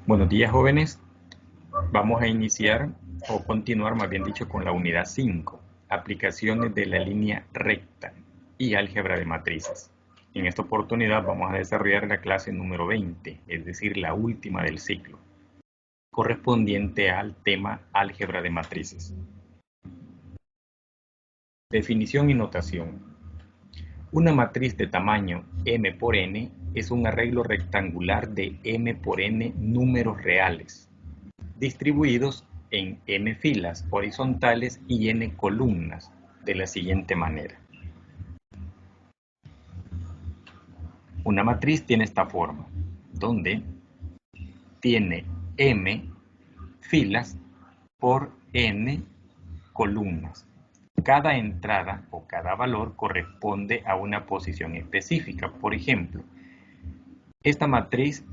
Buenos días, jóvenes. Vamos a iniciar, o continuar más bien dicho, con la unidad 5, aplicaciones de la línea recta y álgebra de matrices. En esta oportunidad vamos a desarrollar la clase número 20, es decir, la última del ciclo, correspondiente al tema álgebra de matrices. Definición y notación. Una matriz de tamaño m por n es un arreglo rectangular de m por n números reales, distribuidos en m filas horizontales y n columnas, de la siguiente manera. Una matriz tiene esta forma, donde tiene m filas por n columnas. Cada entrada o cada valor corresponde a una posición específica. Por ejemplo, esta matriz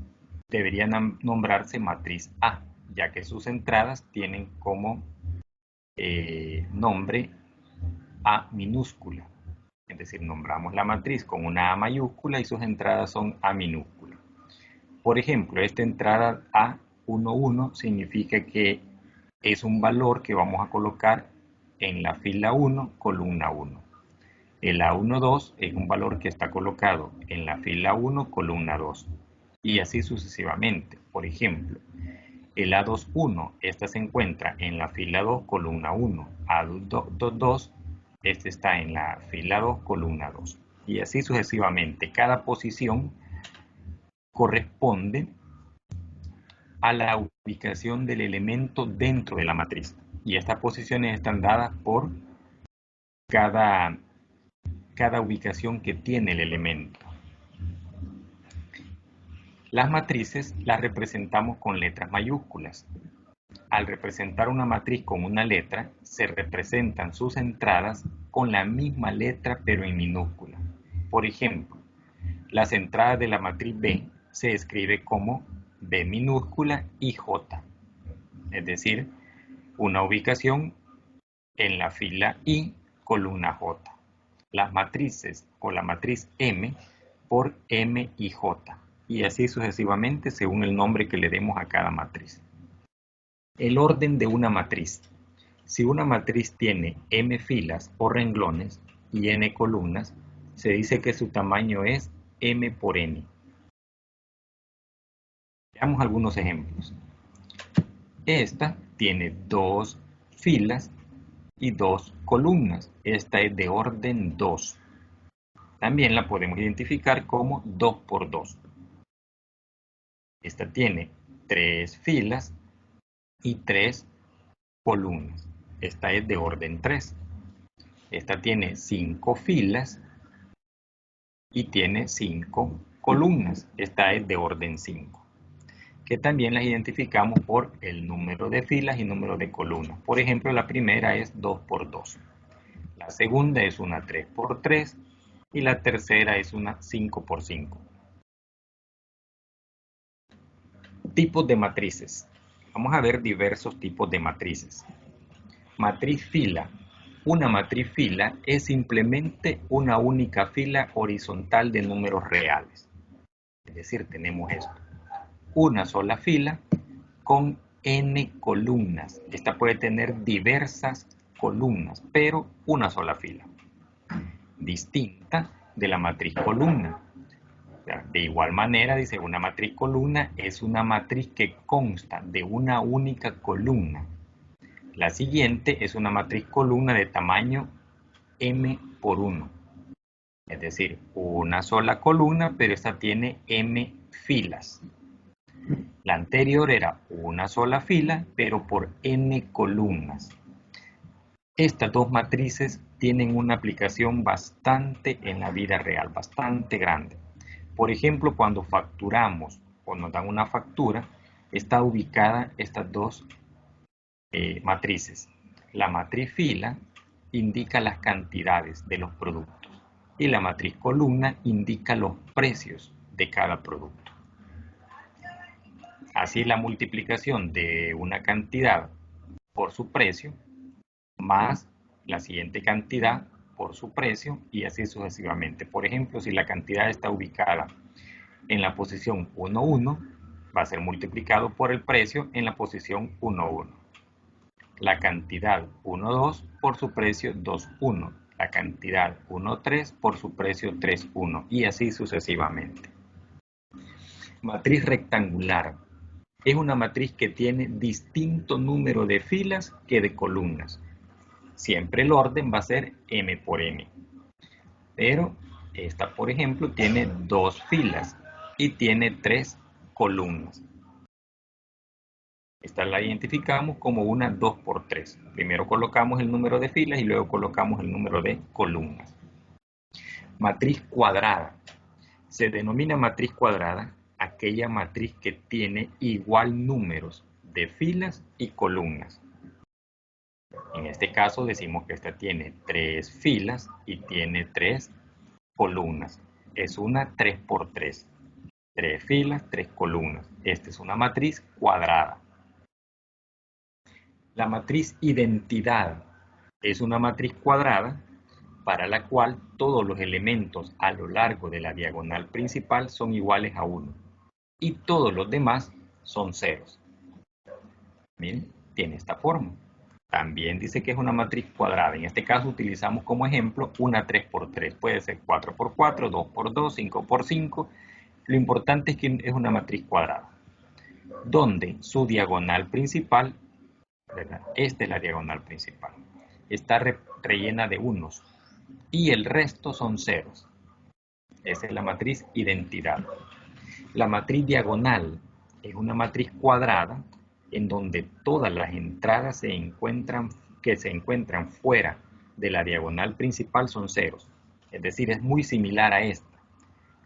debería nombrarse matriz A, ya que sus entradas tienen como nombre A minúscula. Es decir, nombramos la matriz con una A mayúscula y sus entradas son A minúscula. Por ejemplo, esta entrada A11 significa que es un valor que vamos a colocar en la fila 1, columna 1. El A12 es un valor que está colocado en la fila 1, columna 2. Y así sucesivamente. Por ejemplo, el A21, esta se encuentra en la fila 2, columna 1. A22, este está en la fila 2, columna 2. Y así sucesivamente. Cada posición corresponde a la ubicación del elemento dentro de la matriz. Y estas posiciones están dadas por cada ubicación que tiene el elemento. Las matrices las representamos con letras mayúsculas. Al representar una matriz con una letra, se representan sus entradas con la misma letra pero en minúscula. Por ejemplo, las entradas de la matriz B se escribe como B minúscula y J, es decir, una ubicación en la fila I, columna J. Las matrices o la matriz M por M y J, y así sucesivamente según el nombre que le demos a cada matriz. El orden de una matriz. Si una matriz tiene M filas o renglones y N columnas, se dice que su tamaño es M por N. Veamos algunos ejemplos. Esta tiene 2 filas y 2 columnas. Esta es de orden 2. También la podemos identificar como 2 por 2. Esta tiene 3 filas y 3 columnas. Esta es de orden 3. Esta tiene 5 filas y tiene 5 columnas. Esta es de orden 5. Que también las identificamos por el número de filas y número de columnas. Por ejemplo, la primera es 2 por 2. La segunda es una 3 por 3 y la tercera es una 5 por 5. Tipos de matrices. Vamos a ver diversos tipos de matrices. Matriz fila. Una matriz fila es simplemente una única fila horizontal de números reales. Es decir, tenemos esto. Una sola fila con n columnas. Esta puede tener diversas columnas, pero una sola fila. Distinta de la matriz columna. De igual manera, dice, una matriz columna es una matriz que consta de una única columna. La siguiente es una matriz columna de tamaño m por 1. Es decir, una sola columna, pero esta tiene m filas. La anterior era una sola fila, pero por n columnas. Estas dos matrices tienen una aplicación bastante en la vida real, bastante grande. Por ejemplo, cuando facturamos o nos dan una factura, está ubicada estas dos matrices. La matriz fila indica las cantidades de los productos y la matriz columna indica los precios de cada producto. Así la multiplicación de una cantidad por su precio más la siguiente cantidad por su precio y así sucesivamente. Por ejemplo, si la cantidad está ubicada en la posición 1, 1 va a ser multiplicado por el precio en la posición 1, 1. La cantidad 1, 2 por su precio 2, 1. La cantidad 1, 3 por su precio 3, 1. Y así sucesivamente. Matriz rectangular. Es una matriz que tiene distinto número de filas que de columnas. Siempre el orden va a ser m por n. Pero esta, por ejemplo, tiene 2 filas y tiene 3 columnas. Esta la identificamos como una 2 por 3. Primero colocamos el número de filas y luego colocamos el número de columnas. Matriz cuadrada. Se denomina matriz cuadrada aquella matriz que tiene igual números de filas y columnas. En este caso decimos que esta tiene 3 filas y tiene 3 columnas. Es una 3 por 3. 3 filas, 3 columnas. Esta es una matriz cuadrada. La matriz identidad es una matriz cuadrada para la cual todos los elementos a lo largo de la diagonal principal son iguales a 1 y todos los demás son ceros. Miren, tiene esta forma. También dice que es una matriz cuadrada. En este caso utilizamos como ejemplo una 3 por 3. Puede ser 4 por 4, 2 por 2, 5 por 5. Lo importante es que es una matriz cuadrada, donde su diagonal principal, ¿verdad? Esta es la diagonal principal. Está rellena de unos y el resto son ceros. Esa es la matriz identidad. La matriz diagonal es una matriz cuadrada en donde todas las entradas que se encuentran fuera de la diagonal principal son ceros. Es decir, es muy similar a esta,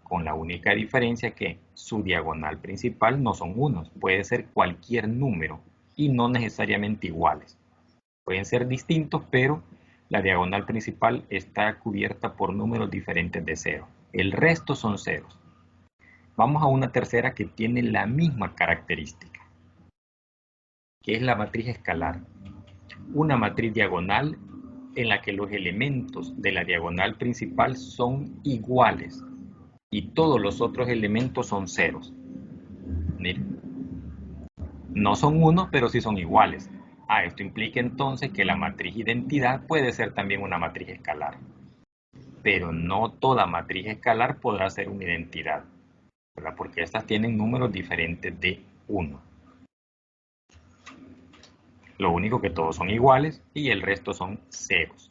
con la única diferencia que su diagonal principal no son unos, puede ser cualquier número y no necesariamente iguales. Pueden ser distintos, pero la diagonal principal está cubierta por números diferentes de cero. El resto son ceros. Vamos a una tercera que tiene la misma característica, que es la matriz escalar. Una matriz diagonal en la que los elementos de la diagonal principal son iguales y todos los otros elementos son ceros. Miren, no son unos, pero sí son iguales. Esto implica entonces que la matriz identidad puede ser también una matriz escalar. Pero no toda matriz escalar podrá ser una identidad, ¿verdad? Porque estas tienen números diferentes de 1. Lo único que todos son iguales y el resto son ceros.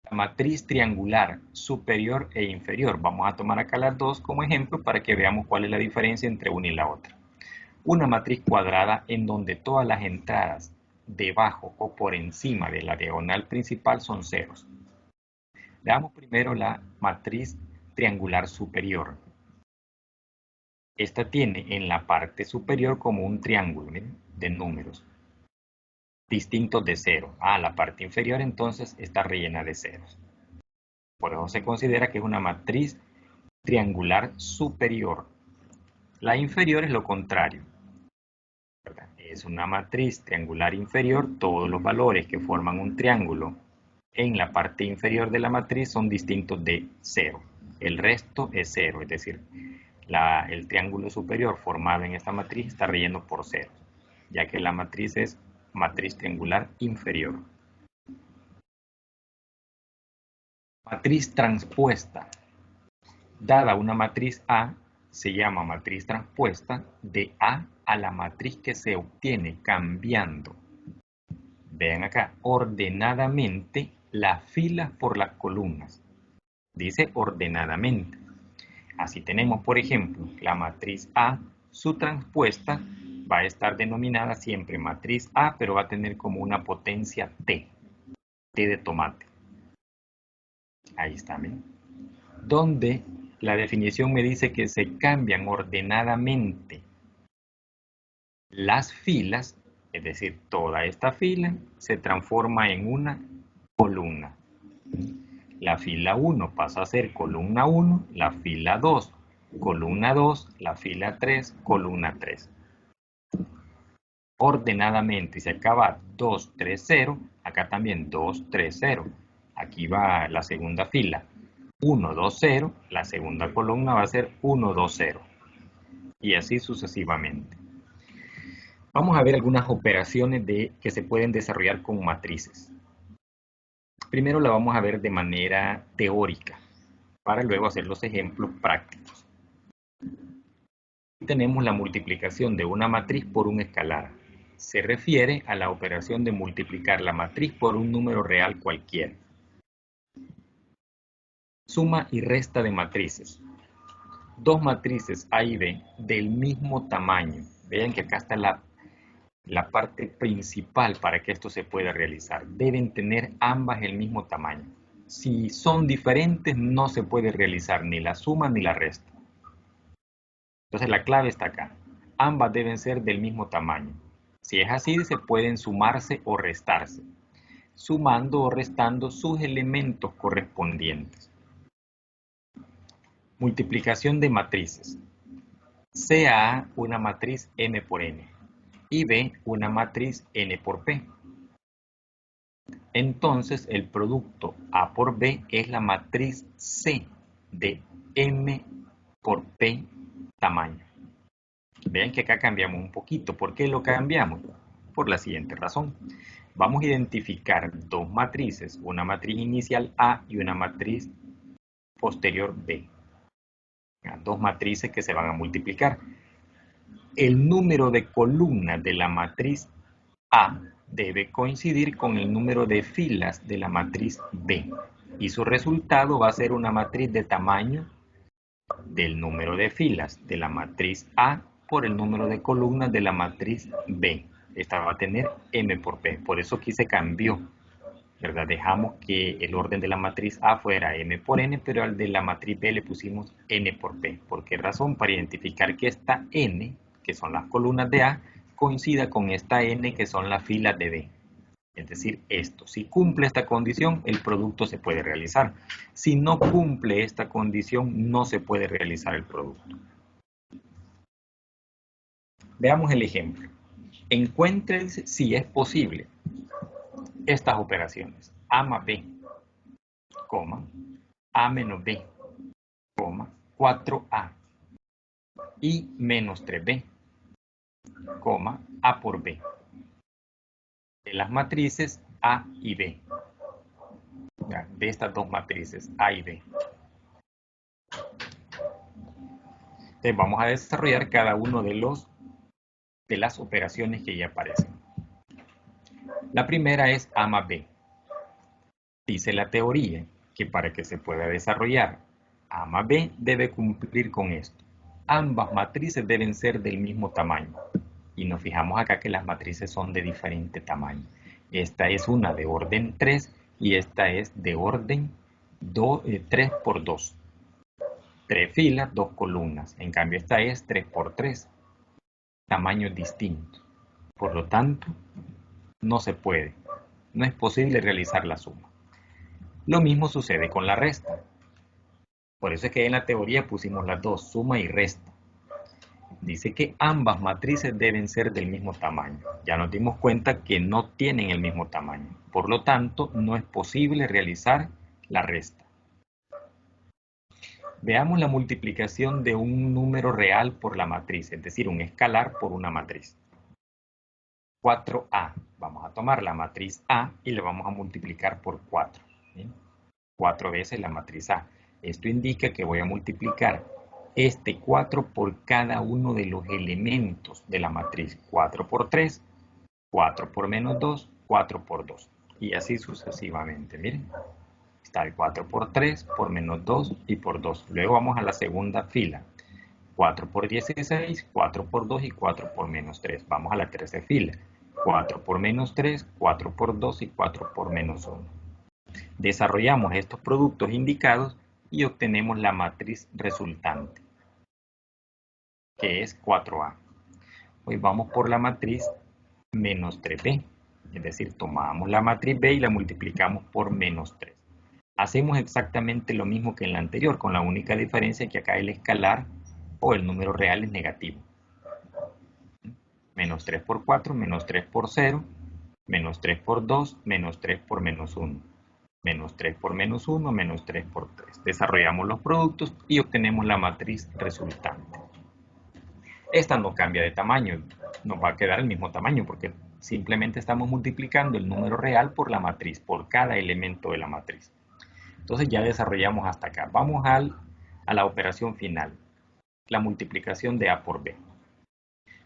La matriz triangular superior e inferior. Vamos a tomar acá las dos como ejemplo para que veamos cuál es la diferencia entre una y la otra. Una matriz cuadrada en donde todas las entradas debajo o por encima de la diagonal principal son ceros. Veamos primero la matriz triangular superior. Esta tiene en la parte superior como un triángulo, ¿miren? De números distintos de cero. La parte inferior entonces está rellena de ceros. Por eso se considera que es una matriz triangular superior. La inferior es lo contrario, ¿verdad? Es una matriz triangular inferior. Todos los valores que forman un triángulo en la parte inferior de la matriz son distintos de cero. El resto es cero, es decir, el triángulo superior formado en esta matriz está relleno por cero, ya que la matriz es matriz triangular inferior. Matriz transpuesta. Dada una matriz A, se llama matriz transpuesta de A a la matriz que se obtiene cambiando, vean acá, ordenadamente las filas por las columnas. Dice ordenadamente. Así tenemos, por ejemplo, la matriz A, su transpuesta va a estar denominada siempre matriz A, pero va a tener como una potencia T de tomate. Ahí está, ¿ven? Donde la definición me dice que se cambian ordenadamente las filas, es decir, toda esta fila se transforma en una columna. La fila 1 pasa a ser columna 1, la fila 2, columna 2, la fila 3, columna 3. Ordenadamente, se acaba 2, 3, 0, acá también 2, 3, 0. Aquí va la segunda fila. 1, 2, 0, la segunda columna va a ser 1, 2, 0. Y así sucesivamente. Vamos a ver algunas operaciones que se pueden desarrollar con matrices. Primero la vamos a ver de manera teórica, para luego hacer los ejemplos prácticos. Tenemos la multiplicación de una matriz por un escalar. Se refiere a la operación de multiplicar la matriz por un número real cualquiera. Suma y resta de matrices. Dos matrices A y B del mismo tamaño. Vean que acá está la parte principal para que esto se pueda realizar. Deben tener ambas el mismo tamaño. Si son diferentes, no se puede realizar ni la suma ni la resta. Entonces la clave está acá. Ambas deben ser del mismo tamaño. Si es así, se pueden sumarse o restarse, sumando o restando sus elementos correspondientes. Multiplicación de matrices. Sea A una matriz M por N y B una matriz N por P. Entonces el producto A por B es la matriz C de M por P tamaño. Vean que acá cambiamos un poquito. ¿Por qué lo cambiamos? Por la siguiente razón. Vamos a identificar dos matrices, una matriz inicial A y una matriz posterior B. Dos matrices que se van a multiplicar. El número de columnas de la matriz A debe coincidir con el número de filas de la matriz B. Y su resultado va a ser una matriz de tamaño del número de filas de la matriz A por el número de columnas de la matriz B. Esta va a tener M por P. Por eso aquí se cambió, ¿verdad? Dejamos que el orden de la matriz A fuera M por N, pero al de la matriz B le pusimos N por P. ¿Por qué razón? Para identificar que esta N, que son las columnas de A, coincida con esta N, que son las filas de B. Es decir, esto. Si cumple esta condición, el producto se puede realizar. Si no cumple esta condición, no se puede realizar el producto. Veamos el ejemplo. Encuentre si es posible estas operaciones. A más B, coma, A menos B, coma, 4A y menos 3B, coma, A por B. De las matrices A y B. De estas dos matrices, A y B. Entonces vamos a desarrollar cada uno de las operaciones que ya aparecen. La primera es A más B. Dice la teoría que para que se pueda desarrollar A más B debe cumplir con esto. Ambas matrices deben ser del mismo tamaño. Y nos fijamos acá que las matrices son de diferente tamaño. Esta es una de orden 3 y esta es de orden 3 por 2. 3 filas, 2 columnas. En cambio esta es 3 por 3. Tamaños distintos. Por lo tanto, no se puede. No es posible realizar la suma. Lo mismo sucede con la resta. Por eso es que en la teoría pusimos las dos, suma y resta. Dice que ambas matrices deben ser del mismo tamaño. Ya nos dimos cuenta que no tienen el mismo tamaño. Por lo tanto, no es posible realizar la resta. Veamos la multiplicación de un número real por la matriz, es decir, un escalar por una matriz. 4A. Vamos a tomar la matriz A y le vamos a multiplicar por 4. ¿Bien? 4 veces la matriz A. Esto indica que voy a multiplicar este 4 por cada uno de los elementos de la matriz. 4 por 3, 4 por menos 2, 4 por 2. Y así sucesivamente. Miren, está el 4 por 3, por menos 2 y por 2. Luego vamos a la segunda fila. 4 por 16, 4 por 2 y 4 por menos 3. Vamos a la tercera fila. 4 por menos 3, 4 por 2 y 4 por menos 1. Desarrollamos estos productos indicados y obtenemos la matriz resultante, que es 4A. Hoy vamos por la matriz menos 3B. Es decir, tomamos la matriz B y la multiplicamos por menos 3. Hacemos exactamente lo mismo que en la anterior, con la única diferencia que acá el escalar o el número real es negativo. Menos 3 por 4, menos 3 por 0, menos 3 por 2, menos 3 por menos 1. Menos 3 por menos 1, menos 3 por 3. Desarrollamos los productos y obtenemos la matriz resultante. Esta no cambia de tamaño, nos va a quedar el mismo tamaño porque simplemente estamos multiplicando el número real por la matriz, por cada elemento de la matriz. Entonces ya desarrollamos hasta acá. Vamos a la operación final, la multiplicación de A por B.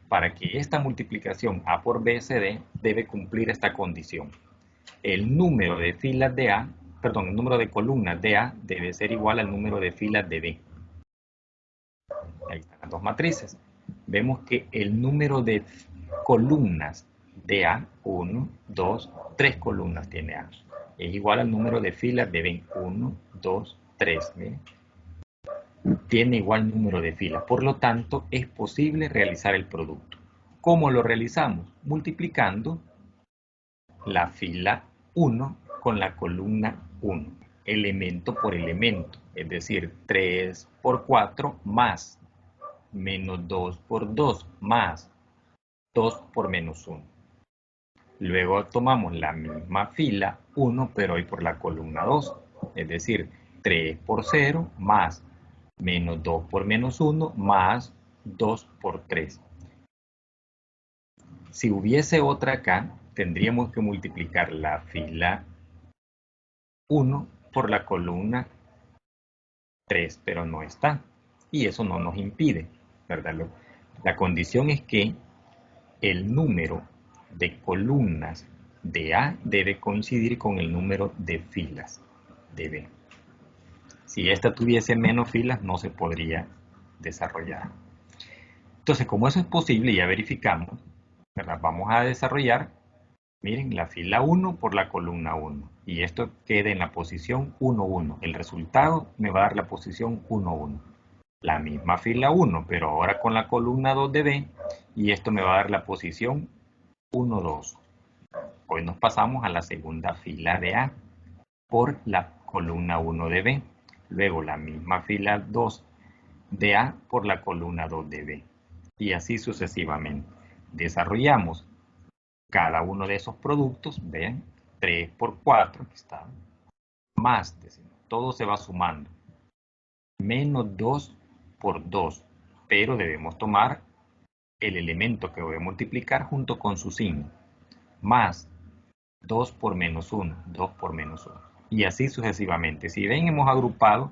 Para que esta multiplicación A por B se dé, debe cumplir esta condición. El número de filas de A, perdón, el número de columnas de A debe ser igual al número de filas de B. Ahí están las dos matrices. Vemos que el número de columnas de A, 1, 2, 3 columnas tiene A. Es igual al número de filas de B, 1, 2, 3. ¿Miren? Tiene igual número de filas. Por lo tanto, es posible realizar el producto. ¿Cómo lo realizamos? Multiplicando la fila 1 con la columna 1, elemento por elemento, es decir, 3 por 4 más menos 2 por 2 más 2 por menos 1. Luego tomamos la misma fila 1, pero hoy por la columna 2, es decir, 3 por 0 más menos 2 por menos 1 más 2 por 3. Si hubiese otra acá, tendríamos que multiplicar la fila 1 por la columna 3, pero no está. Y eso no nos impide, ¿verdad? La condición es que el número de columnas de A debe coincidir con el número de filas de B. Si esta tuviese menos filas, no se podría desarrollar. Entonces, como eso es posible, ya verificamos, ¿verdad? Vamos a desarrollar, miren, la fila 1 por la columna 1. Y esto queda en la posición 1, 1. El resultado me va a dar la posición 1, 1. La misma fila 1, pero ahora con la columna 2 de B. Y esto me va a dar la posición 1, 2. Hoy nos pasamos a la segunda fila de A por la columna 1 de B. Luego la misma fila 2 de A por la columna 2 de B. Y así sucesivamente. Desarrollamos cada uno de esos productos, vean, 3 por 4, aquí está, más, todo se va sumando, menos 2 por 2, pero debemos tomar el elemento que voy a multiplicar junto con su signo, más 2 por menos 1, 2 por menos 1, y así sucesivamente. Si ven, hemos agrupado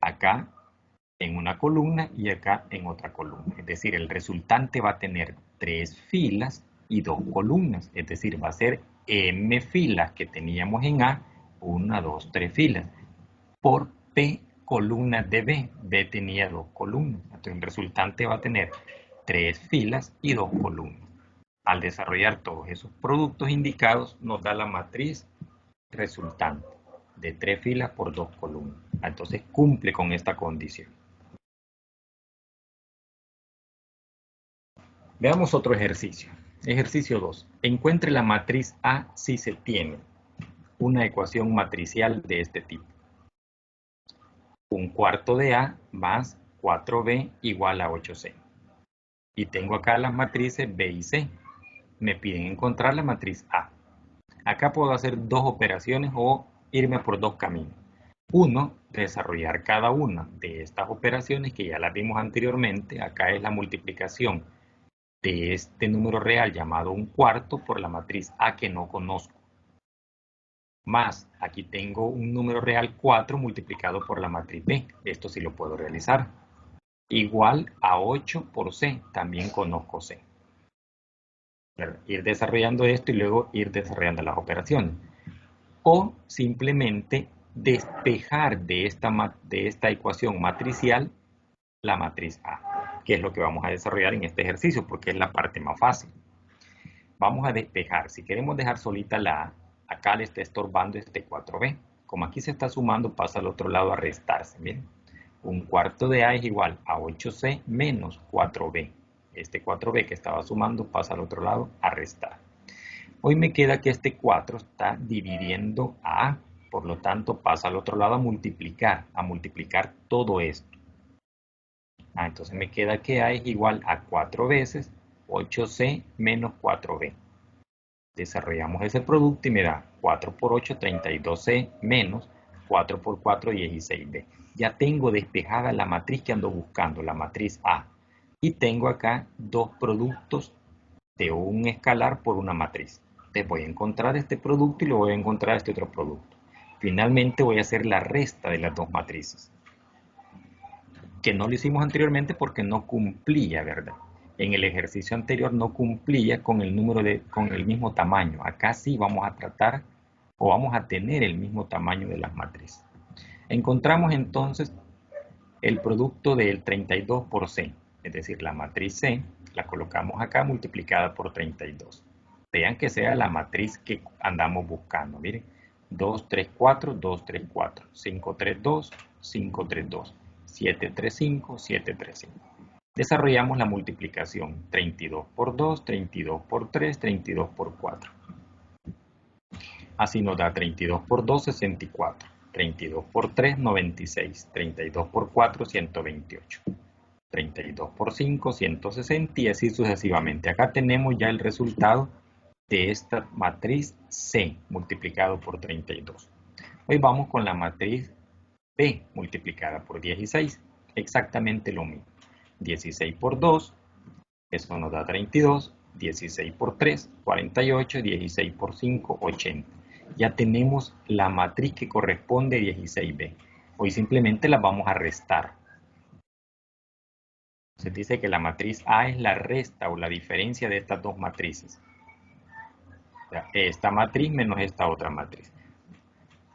acá en una columna y acá en otra columna, es decir, el resultante va a tener 3 filas y 2 columnas, es decir, va a ser m filas que teníamos en A, 1, 2, 3 filas, por P columnas de B. B tenía 2 columnas, entonces el resultante va a tener 3 filas y 2 columnas. Al desarrollar todos esos productos indicados, nos da la matriz resultante de 3 filas por 2 columnas. Entonces cumple con esta condición. Veamos otro ejercicio. Ejercicio 2. Encuentre la matriz A si se tiene una ecuación matricial de este tipo. Un cuarto de A más 4B igual a 8C. Y tengo acá las matrices B y C. Me piden encontrar la matriz A. Acá puedo hacer dos operaciones o irme por dos caminos. Uno, desarrollar cada una de estas operaciones que ya las vimos anteriormente. Acá es la multiplicación de este número real llamado un cuarto por la matriz A que no conozco. Más, aquí tengo un número real 4 multiplicado por la matriz B. Esto sí lo puedo realizar. Igual a 8 por C, también conozco C. Ir desarrollando esto y luego ir desarrollando las operaciones. O simplemente despejar de esta ecuación matricial la matriz A, que es lo que vamos a desarrollar en este ejercicio, porque es la parte más fácil. Vamos a despejar. Si queremos dejar solita la A, acá le está estorbando este 4B. Como aquí se está sumando, pasa al otro lado a restarse. Miren, un cuarto de A es igual a 8C menos 4B. Este 4B que estaba sumando pasa al otro lado a restar. Hoy me queda que este 4 está dividiendo a A. Por lo tanto, pasa al otro lado a multiplicar todo esto. Entonces me queda que A es igual a 4 veces 8C menos 4B. Desarrollamos ese producto y me da 4 por 8, 32C, menos 4 por 4, 16B. Ya tengo despejada la matriz que ando buscando, la matriz A. Y tengo acá dos productos de un escalar por una matriz. Entonces voy a encontrar este producto y luego voy a encontrar este otro producto. Finalmente voy a hacer la resta de las dos matrices, que no lo hicimos anteriormente porque no cumplía, ¿verdad? En el ejercicio anterior no cumplía con el número con el mismo tamaño. Acá sí vamos a tratar o vamos a tener el mismo tamaño de las matrices. Encontramos entonces el producto del 32 por C, es decir, la matriz C, la colocamos acá multiplicada por 32. Vean que sea la matriz que andamos buscando. Miren, 2, 3, 4, 2, 3, 4, 5, 3, 2, 5, 3, 2, 7, 3, 5, 7, 3, 5. Desarrollamos la multiplicación 32 por 2, 32 por 3, 32 por 4. Así nos da 32 por 2, 64. 32 por 3, 96. 32 por 4, 128. 32 por 5, 160 y así sucesivamente. Acá tenemos ya el resultado de esta matriz C multiplicado por 32. Hoy vamos con la matriz B multiplicada por 16. Exactamente lo mismo. 16 por 2, eso nos da 32. 16 por 3, 48. 16 por 5, 80. Ya tenemos la matriz que corresponde a 16B. Hoy simplemente la vamos a restar. Se dice que la matriz A es la resta o la diferencia de estas dos matrices. O sea, esta matriz menos esta otra matriz.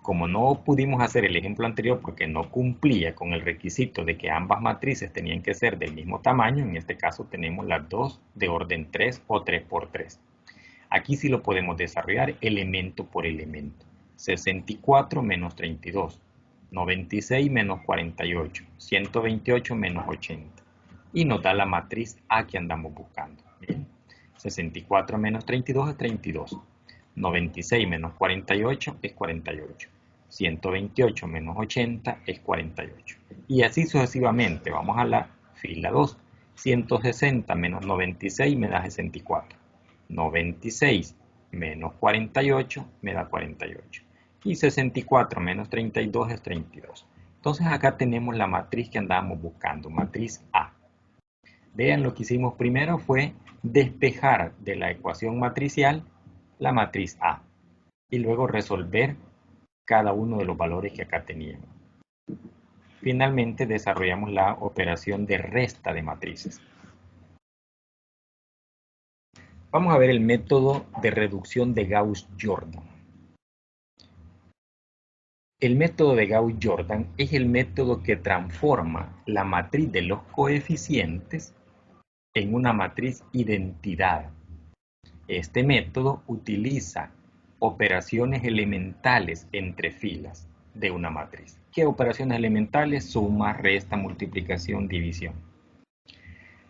Como no pudimos hacer el ejemplo anterior porque no cumplía con el requisito de que ambas matrices tenían que ser del mismo tamaño, en este caso tenemos las dos de orden 3 o 3 por 3. Aquí sí lo podemos desarrollar elemento por elemento. 64 menos 32, 96 menos 48, 128 menos 80. Y nos da la matriz A que andamos buscando. Bien. 64 menos 32 es 32. 96 menos 48 es 48. 128 menos 80 es 48. Y así sucesivamente. Vamos a la fila 2. 160 menos 96 me da 64. 96 menos 48 me da 48. Y 64 menos 32 es 32. Entonces acá tenemos la matriz que andábamos buscando, matriz A. Vean, lo que hicimos primero fue despejar de la ecuación matricial la matriz A y luego resolver cada uno de los valores que acá teníamos. Finalmente desarrollamos la operación de resta de matrices. Vamos a ver el método de reducción de Gauss-Jordan. El método de Gauss-Jordan es el método que transforma la matriz de los coeficientes en una matriz identidad. Este método utiliza operaciones elementales entre filas de una matriz. ¿Qué operaciones elementales? Suma, resta, multiplicación, división.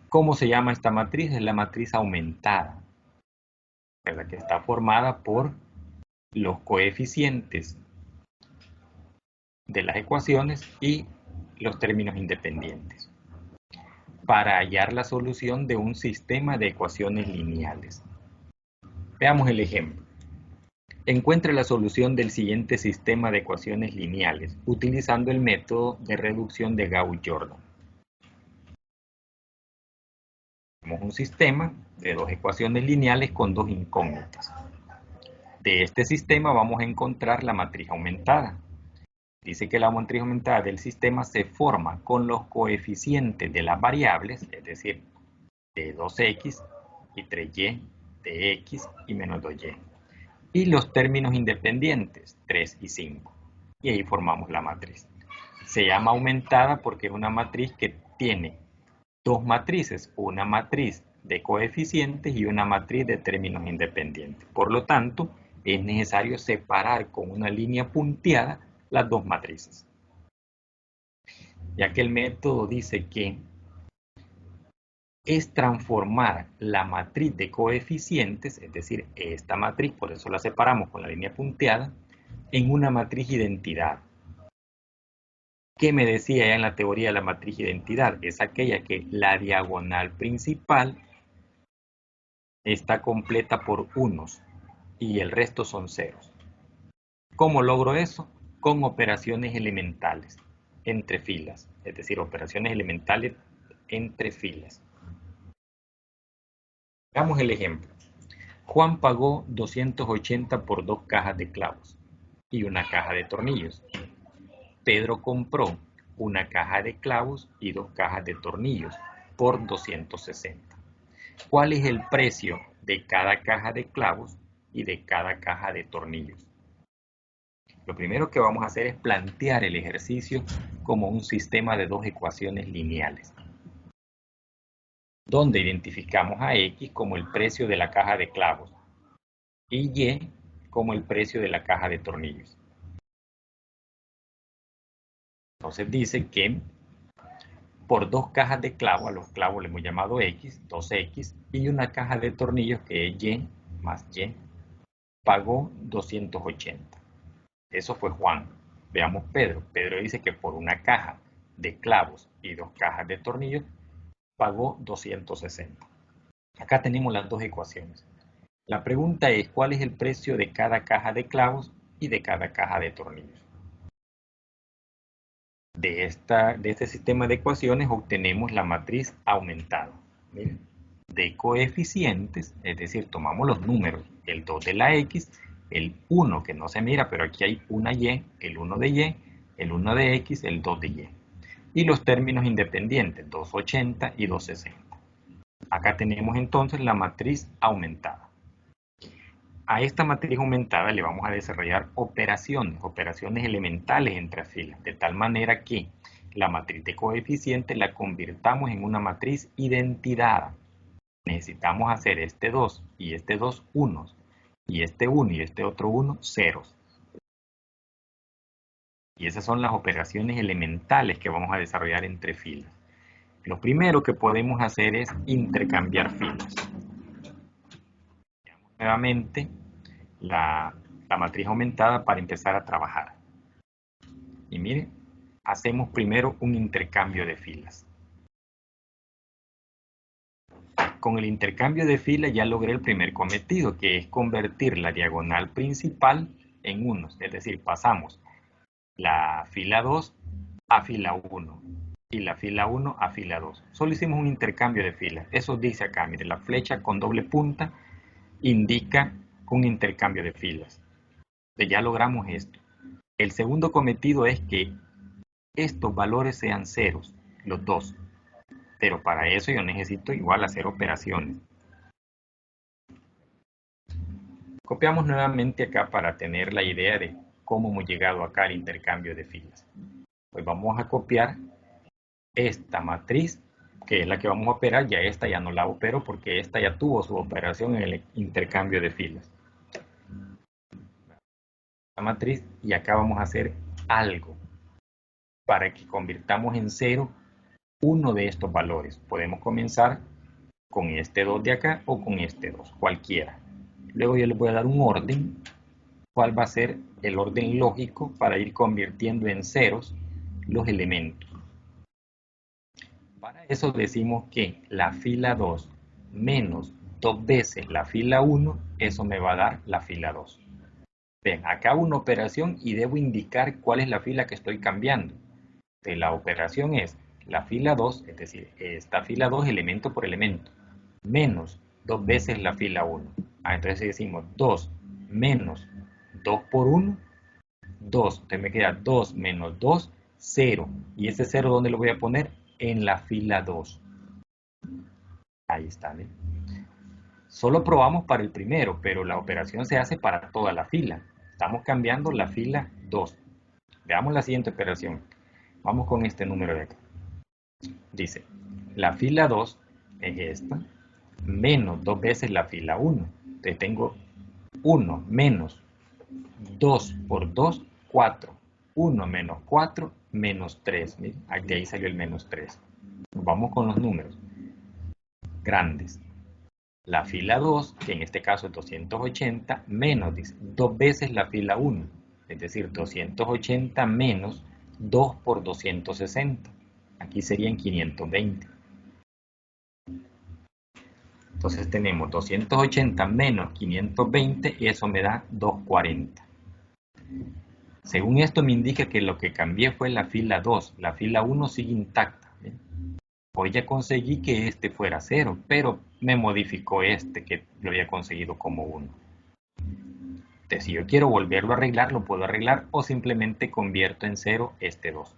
¿Cómo se llama esta matriz? Es la matriz aumentada, ¿verdad? Que está formada por los coeficientes de las ecuaciones y los términos independientes para hallar la solución de un sistema de ecuaciones lineales. Veamos el ejemplo. Encuentre la solución del siguiente sistema de ecuaciones lineales utilizando el método de reducción de Gauss-Jordan. Tenemos un sistema de dos ecuaciones lineales con dos incógnitas. De este sistema vamos a encontrar la matriz aumentada. Dice que la matriz aumentada del sistema se forma con los coeficientes de las variables, es decir, de 2x y 3y, de x y menos 2y. Y los términos independientes, 3 y 5. Y ahí formamos la matriz. Se llama aumentada porque es una matriz que tiene dos matrices, una matriz de coeficientes y una matriz de términos independientes. Por lo tanto, es necesario separar con una línea punteada las dos matrices. Ya que el método dice que es transformar la matriz de coeficientes, es decir, esta matriz, por eso la separamos con la línea punteada, en una matriz identidad. ¿Qué me decía ya en la teoría de la matriz identidad? Es aquella que la diagonal principal está completa por unos y el resto son ceros. ¿Cómo logro eso? Con operaciones elementales entre filas, es decir, operaciones elementales entre filas. Veamos el ejemplo. Juan pagó 280 por 2 cajas de clavos y una caja de tornillos. Pedro compró una caja de clavos y 2 cajas de tornillos por 260. ¿Cuál es el precio de cada caja de clavos y de cada caja de tornillos? Lo primero que vamos a hacer es plantear el ejercicio como un sistema de dos ecuaciones lineales, donde identificamos a X como el precio de la caja de clavos y Y como el precio de la caja de tornillos. Entonces dice que por 2 cajas de clavos, a los clavos le hemos llamado X, 2X, y una caja de tornillos que es Y más Y, pagó 280. Eso fue Juan. Veamos Pedro. Pedro dice que por una caja de clavos y 2 cajas de tornillos pagó 260. Acá tenemos las dos ecuaciones. La pregunta es, ¿cuál es el precio de cada caja de clavos y de cada caja de tornillos? De este sistema de ecuaciones obtenemos la matriz aumentada. Miren, de coeficientes, es decir, tomamos los números, el 2 de la X, el 1 que no se mira, pero aquí hay una Y, el 1 de Y, el 1 de X, el 2 de Y. Y los términos independientes, 280 y 260. Acá tenemos entonces la matriz aumentada. A esta matriz aumentada le vamos a desarrollar operaciones elementales entre filas, de tal manera que la matriz de coeficientes la convirtamos en una matriz identidad. Necesitamos hacer este 2 y este 2 unos, y este 1 y este otro 1 ceros. Y esas son las operaciones elementales que vamos a desarrollar entre filas. Lo primero que podemos hacer es intercambiar filas. Veamos nuevamente la matriz aumentada para empezar a trabajar. Y miren, hacemos primero un intercambio de filas. Con el intercambio de filas ya logré el primer cometido, que es convertir la diagonal principal en unos. Es decir, pasamos la fila 2 a fila 1 y la fila 1 a fila 2. Solo hicimos un intercambio de filas. Eso dice acá, miren, la flecha con doble punta indica un intercambio de filas. Ya logramos esto. El segundo cometido es que estos valores sean ceros, los dos. Pero para eso yo necesito igual hacer operaciones. Copiamos nuevamente acá para tener la idea de cómo hemos llegado acá al intercambio de filas. Pues vamos a copiar esta matriz, que es la que vamos a operar. Ya esta ya no la opero porque esta ya tuvo su operación en el intercambio de filas. La matriz, y acá vamos a hacer algo para que convirtamos en cero uno de estos valores. Podemos comenzar con este 2 de acá o con este 2, cualquiera. Luego yo les voy a dar un orden, cuál va a ser el orden lógico para ir convirtiendo en ceros los elementos. Para eso decimos que la fila 2 menos 2 veces la fila 1, eso me va a dar la fila 2. Ven, acá hago una operación y debo indicar cuál es la fila que estoy cambiando. Entonces, la operación es la fila 2, es decir, esta fila 2 elemento por elemento, menos 2 veces la fila 1. Entonces decimos 2 menos 2 por 1, 2. Entonces me queda 2 menos 2, 0. ¿Y ese 0 dónde lo voy a poner? En la fila 2. Ahí está, ¿eh? Solo probamos para el primero, pero la operación se hace para toda la fila. Estamos cambiando la fila 2. Veamos la siguiente operación. Vamos con este número de acá. Dice, la fila 2 es esta, menos 2 veces la fila 1. Entonces tengo 1 menos 2 por 2, 4. 1 menos 4, menos 3. ¿Miren? De ahí salió el menos 3. Vamos con los números grandes. La fila 2, que en este caso es 280, menos, dice, 2 veces la fila 1. Es decir, 280 menos 2 por 260. Aquí serían 520. Entonces tenemos 280 menos 520 y eso me da 240. Según esto me indica que lo que cambié fue la fila 2. La fila 1 sigue intacta. ¿Bien? Hoy ya conseguí que este fuera 0, pero me modificó este que lo había conseguido como 1. Entonces, si yo quiero volverlo a arreglar, lo puedo arreglar o simplemente convierto en 0 este 2.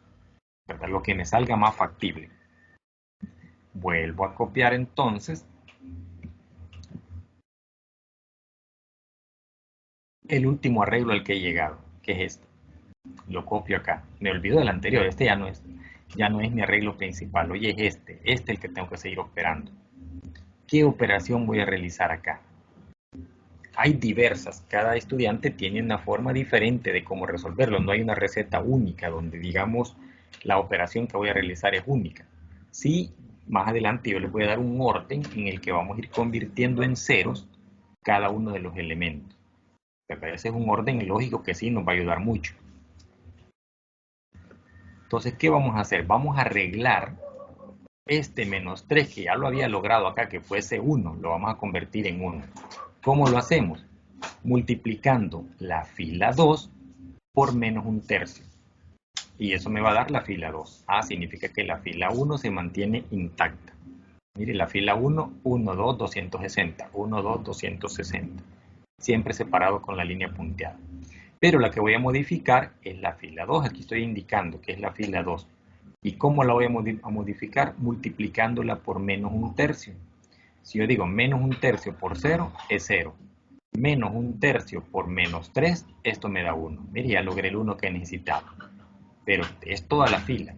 ¿Verdad? Lo que me salga más factible. Vuelvo a copiar entonces el último arreglo al que he llegado, que es este. Lo copio acá. Me olvido del anterior, este ya no es mi arreglo principal. Oye, es este es el que tengo que seguir operando. ¿Qué operación voy a realizar acá? Hay diversas, cada estudiante tiene una forma diferente de cómo resolverlo. No hay una receta única donde digamos la operación que voy a realizar es única. Sí, más adelante yo les voy a dar un orden en el que vamos a ir convirtiendo en ceros cada uno de los elementos. Ese es un orden lógico que sí nos va a ayudar mucho. Entonces, ¿qué vamos a hacer? Vamos a arreglar este menos 3 que ya lo había logrado acá, que fuese 1, lo vamos a convertir en 1. ¿Cómo lo hacemos? Multiplicando la fila 2 por menos 1/3. Y eso me va a dar la fila 2. Significa que la fila 1 se mantiene intacta. Mire, la fila 1, 1, 2, 260. 1, 2, 260. Siempre separado con la línea punteada. Pero la que voy a modificar es la fila 2. Aquí estoy indicando que es la fila 2. ¿Y cómo la voy a modificar? Multiplicándola por menos 1/3. Si yo digo menos 1/3 por 0, es 0. Menos 1/3 por menos 3, esto me da 1. Mire, ya logré el 1 que necesitaba. Pero es toda la fila.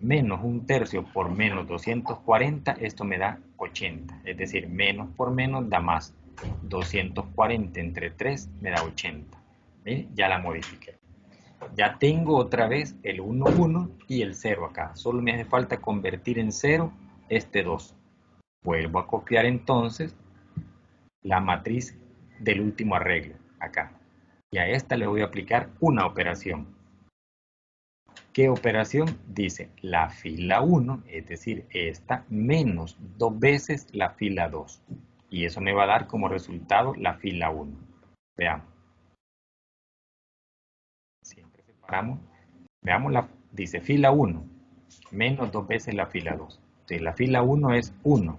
Menos 1/3 por menos 240, esto me da 80. Es decir, menos por menos da más. 240 entre 3 me da 80. ¿Mire? Ya la modifiqué. Ya tengo otra vez el 1, 1 y el 0 acá. Solo me hace falta convertir en 0 este 2. Vuelvo a copiar entonces la matriz del último arreglo acá. Y a esta le voy a aplicar una operación. ¿Qué operación? Dice la fila 1, es decir, esta, menos 2 veces la fila 2. Y eso me va a dar como resultado la fila 1. Veamos. Siempre separamos. Veamos, dice fila 1, menos 2 veces la fila 2. Entonces la fila 1 es 1,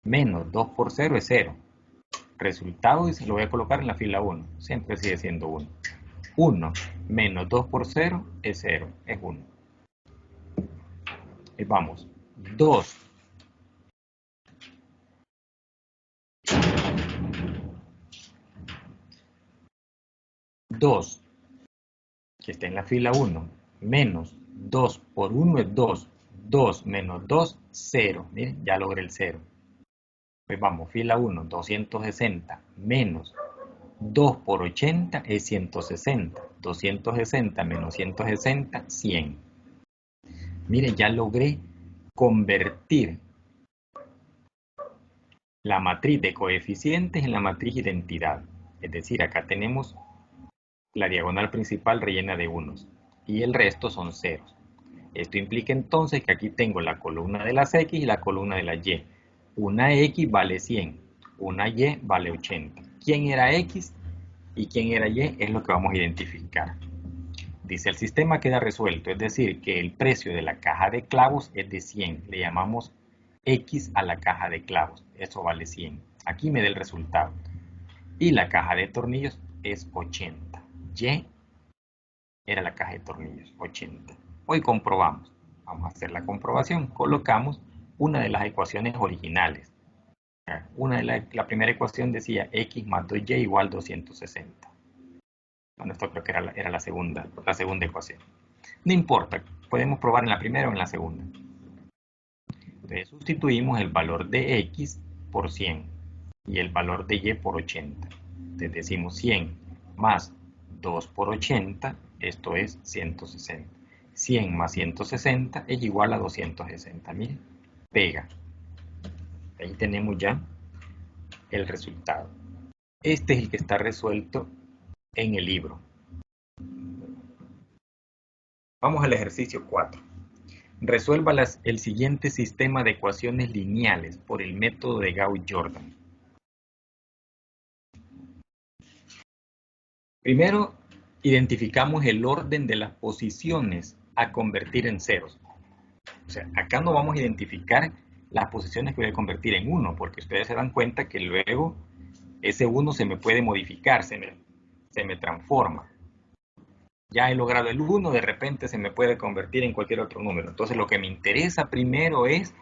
menos 2 por 0 es 0. Resultado, y se lo voy a colocar en la fila 1. Siempre sigue siendo 1. 1 menos 2 por 0 es 0, es 1. Y vamos, 2 que está en la fila 1, menos 2 por 1 es 2. 2 menos 2, 0. Miren, ya logré el 0. Pues vamos, fila 1, 260, menos 2 por 80 es 160. 260 menos 160, 100. Miren, ya logré convertir la matriz de coeficientes en la matriz identidad. Es decir, acá tenemos la diagonal principal rellena de unos y el resto son ceros. Esto implica entonces que aquí tengo la columna de las X y la columna de las Y. Una X vale 100, una Y vale 80. ¿Quién era X y quién era Y? Es lo que vamos a identificar. Dice, el sistema queda resuelto, es decir, que el precio de la caja de clavos es de 100. Le llamamos X a la caja de clavos. Eso vale 100. Aquí me da el resultado. Y la caja de tornillos es 80. Y era la caja de tornillos, 80. Hoy comprobamos. Vamos a hacer la comprobación. Colocamos una de las ecuaciones originales. La primera ecuación decía X más 2Y igual 260. Bueno, esto creo que era la segunda ecuación. No importa, podemos probar en la primera o en la segunda. Entonces sustituimos el valor de X por 100 y el valor de Y por 80. Entonces decimos 100 más 2 por 80, esto es 160. 100 más 160 es igual a 260. Miren, pega. Ahí tenemos ya el resultado. Este es el que está resuelto en el libro. Vamos al ejercicio 4. Resuelva el siguiente sistema de ecuaciones lineales por el método de Gauss-Jordan. Primero, identificamos el orden de las posiciones a convertir en ceros. O sea, acá no vamos a identificar las posiciones que voy a convertir en 1, porque ustedes se dan cuenta que luego ese 1 se me puede modificar, se me transforma. Ya he logrado el 1, de repente se me puede convertir en cualquier otro número. Entonces lo que me interesa primero es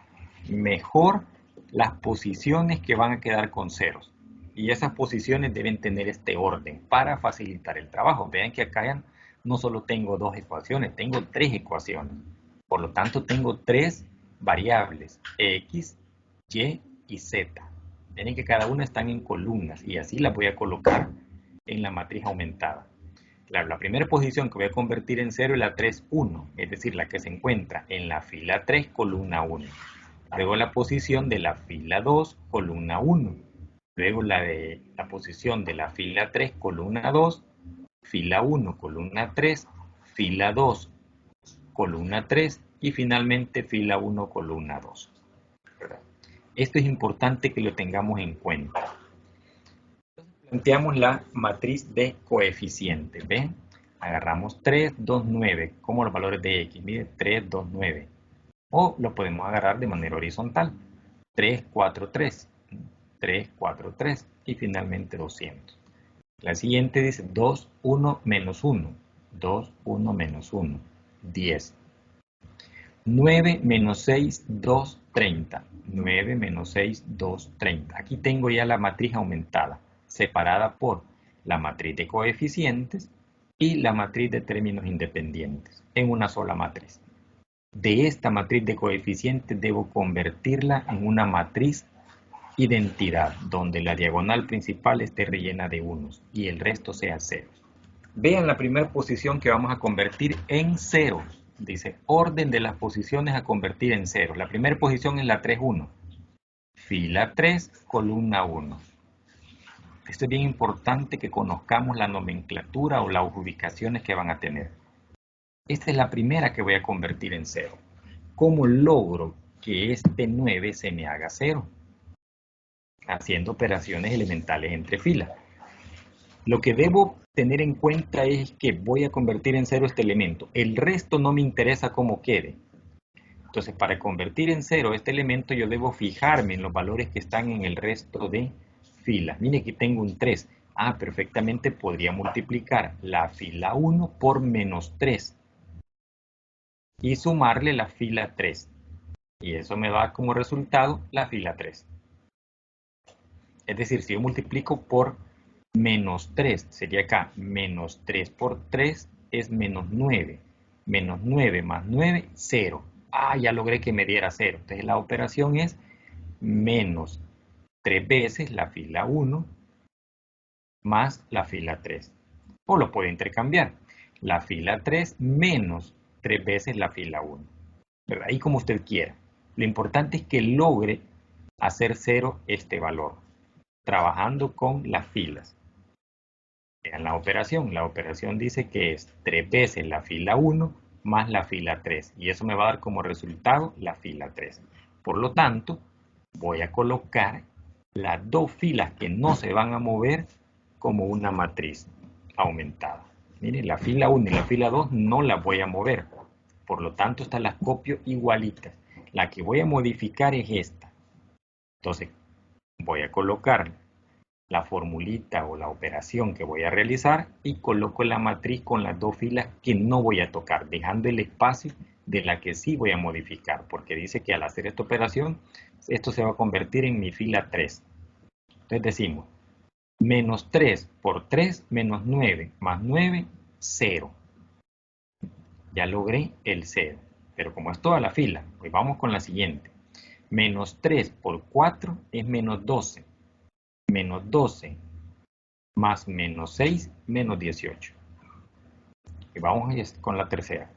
mejor las posiciones que van a quedar con ceros. Y esas posiciones deben tener este orden para facilitar el trabajo. Vean que acá no solo tengo 2 ecuaciones, tengo 3 ecuaciones. Por lo tanto, tengo 3 variables, X, Y y Z. Ven que cada una están en columnas y así las voy a colocar en la matriz aumentada. Claro, la primera posición que voy a convertir en 0 es la 3, 1, es decir, la que se encuentra en la fila 3, columna 1. Luego la posición de la fila 2, columna 1. Luego la posición de la fila 3, columna 2, fila 1, columna 3, fila 2, columna 3 y finalmente fila 1, columna 2. Esto es importante que lo tengamos en cuenta. Planteamos la matriz de coeficientes. ¿Ven? Agarramos 3, 2, 9 como los valores de X. Mire, 3, 2, 9. O lo podemos agarrar de manera horizontal. 3, 4, 3. 3, 4, 3. Y finalmente 200. La siguiente dice 2, 1, menos 1. 2, 1, menos 1. 10. 9 menos 6, 2, 30. 9 menos 6, 2, 30. Aquí tengo ya la matriz aumentada, separada por la matriz de coeficientes y la matriz de términos independientes, en una sola matriz. De esta matriz de coeficientes debo convertirla en una matriz identidad, donde la diagonal principal esté rellena de unos y el resto sea ceros. Vean la primera posición que vamos a convertir en ceros. Dice, orden de las posiciones a convertir en ceros. La primera posición es la 3, 1. Fila 3, columna 1. Esto es bien importante que conozcamos la nomenclatura o las ubicaciones que van a tener. Esta es la primera que voy a convertir en cero. ¿Cómo logro que este 9 se me haga 0? Haciendo operaciones elementales entre filas. Lo que debo tener en cuenta es que voy a convertir en 0 este elemento. El resto no me interesa cómo quede. Entonces, para convertir en 0 este elemento, yo debo fijarme en los valores que están en el resto de filas. Mire, aquí tengo un 3. Perfectamente podría multiplicar la fila 1 por menos 3. Y sumarle la fila 3. Y eso me da como resultado la fila 3. Es decir, si yo multiplico por menos 3, sería acá menos 3 por 3 es menos 9. Menos 9 más 9, 0. Ya logré que me diera 0. Entonces la operación es menos 3 veces la fila 1 más la fila 3. O lo puedo intercambiar. La fila 3 menos 3 veces la fila 1. ¿Verdad? Ahí como usted quiera. Lo importante es que logre hacer 0 este valor, trabajando con las filas. Vean la operación dice que es 3 veces la fila 1 más la fila 3. Y eso me va a dar como resultado la fila 3. Por lo tanto, voy a colocar las dos filas que no se van a mover como una matriz aumentada. Miren, la fila 1 y la fila 2 no las voy a mover. Por lo tanto, estas las copio igualitas. La que voy a modificar es esta. Entonces, voy a colocar la formulita o la operación que voy a realizar y coloco la matriz con las dos filas que no voy a tocar, dejando el espacio de la que sí voy a modificar, porque dice que al hacer esta operación, esto se va a convertir en mi fila 3. Entonces decimos, menos 3 por 3 menos 9 más 9, 0. Ya logré el 0, pero como es toda la fila, pues vamos con la siguiente. Menos 3 por 4 es menos 12. Menos 12 más menos 6, menos 18. Y vamos con la tercera.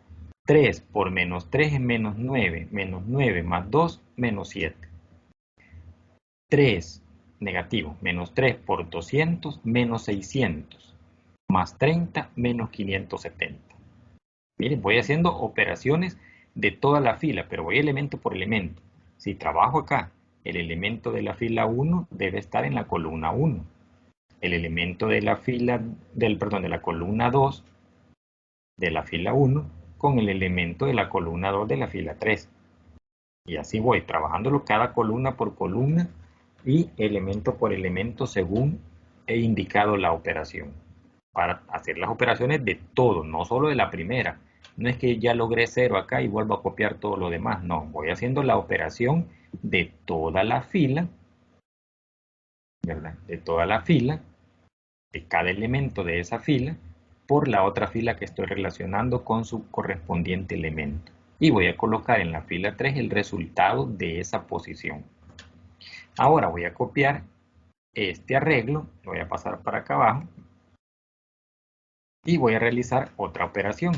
3 por menos 3 es menos 9. Menos 9 más 2, menos 7. 3, negativo. Menos 3 por 200, menos 600. Más 30, menos 570. Miren, voy haciendo operaciones de toda la fila, pero voy elemento por elemento. Si trabajo acá, el elemento de la fila 1 debe estar en la columna 1. El elemento de la fila, de la columna 2 de la fila 1 con el elemento de la columna 2 de la fila 3. Y así voy trabajándolo cada columna por columna y elemento por elemento según he indicado la operación. Para hacer las operaciones de todo, no solo de la primera. No es que ya logré 0 acá y vuelvo a copiar todo lo demás. No, voy haciendo la operación de toda la fila, ¿verdad? De toda la fila, de cada elemento de esa fila, por la otra fila que estoy relacionando con su correspondiente elemento. Y voy a colocar en la fila 3 el resultado de esa posición. Ahora voy a copiar este arreglo, lo voy a pasar para acá abajo y voy a realizar otra operación.